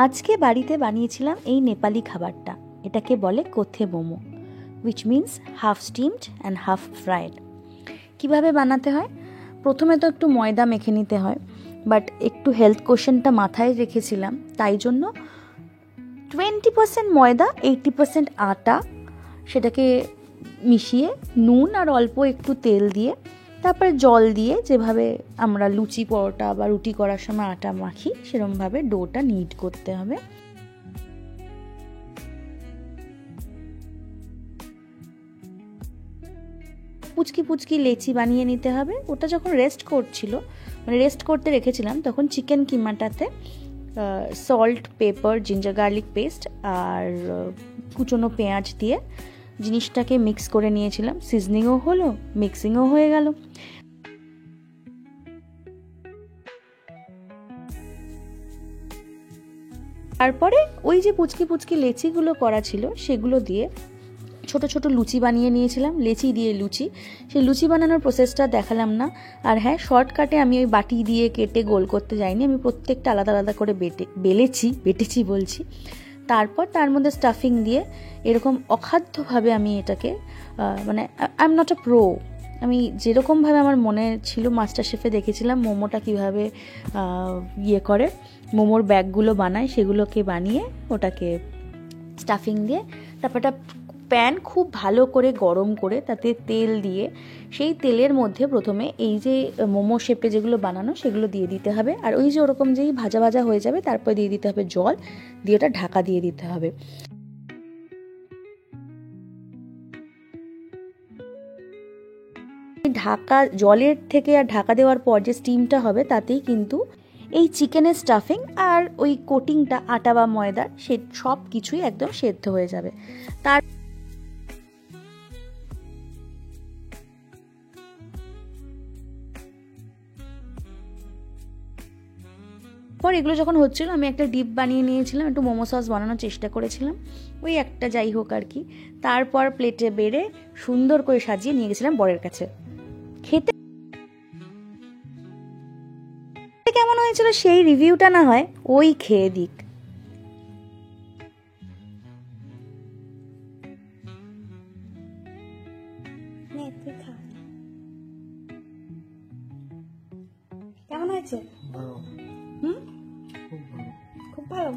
আজকে বাড়িতে বানিয়েছিলাম এই নেপালি খাবারটা। এটাকে বলে kothey momo, which means half steamed and half fried. কিভাবে বানাতে হয়? প্রথমে তো একটু ময়দা মেখে নিতে হয়, বাট একটু হেলথ কোশ্চেনটা মাথায় রেখেছিলাম, তাই জন্য 20% ময়দা 80% আটা, সেটাকে মিশিয়ে নুন আর অল্প একটু তেল দিয়ে তারপরে জল দিয়ে, যেভাবে আমরা লুচি পরোটা বা রুটি করার সময় আটা মাখি সেরকমভাবে ডোটা নিট করতে হবে। পুচকি পুচকি লেচি বানিয়ে নিতে হবে। ওটা যখন রেস্ট করতে রেখেছিলাম, তখন চিকেন কিমাটাতে salt, pepper, ginger garlic paste আর কুচনো পেঁয়াজ দিয়ে জিনিসটাকে মিক্স করে নিয়েছিলাম। সিজনিংও হলো, মিক্সিংও হয়ে গেল। তারপরে ওই যে পুচকি পুচকি লেচিগুলো করা ছিল সেগুলো দিয়ে ছোট ছোট লুচি বানিয়ে নিয়েছিলাম। লেচি দিয়ে লুচি, সেই লুচি বানানোর প্রসেসটা দেখালাম না। আর হ্যাঁ, শর্টকাটে আমি ওই বাটি দিয়ে কেটে গোল করতে যাইনি, আমি প্রত্যেকটা আলাদা আলাদা করে বেটেছি বলছি। তারপর তার মধ্যে স্টাফিং দিয়ে এরকম অখাদ্যভাবে আমি এটাকে মানে I am not a pro, আমি যেরকমভাবে আমার মনে ছিল, মাস্টার শেফে দেখেছিলাম মোমোটা কীভাবে করে মোমোর ব্যাগগুলো বানায়, সেগুলোকে বানিয়ে ওটাকে স্টাফিং দিয়ে তারপর একটা প্যান খুব ভালো করে গরম করে তাতে তেল দিয়ে সেই তেলের মধ্যে প্রথমে এই যে মোমো শেপে যেগুলো বানানো সেগুলো দিয়ে দিতে হবে। আর ওই যে ওরকম যেই ভাজা ভাজা হয়ে যাবে তারপর দিয়ে দিতে হবে জল, দিয়ে ওটা ঢাকা দিয়ে দিতে হবে। জলের থেকে আর ঢাকা দেওয়ার পর যে স্টিমটা হবে তাতেই কিন্তু এই চিকেনের স্টাফিং আর ওই কোটিংটা আটা বা ময়দার সে সব কিছুই একদম সেদ্ধ হয়ে যাবে। তারপর এগুলো যখন হচ্ছিল, আমি একটা ডিপ বানিয়ে নিয়েছিলাম, একটু মোমো সস বানানোর চেষ্টা করেছিলাম, ওই একটা যাই হোক আর কি। তারপর প্লেটে বেড়ে সুন্দর করে সাজিয়ে নিয়ে গেছিলাম বরের কাছে। খেতে কেমন হয়েছিল সেই রিভিউটা না হয় ওই খেয়ে দিক। কেমন হয়েছে? খুব ভালো।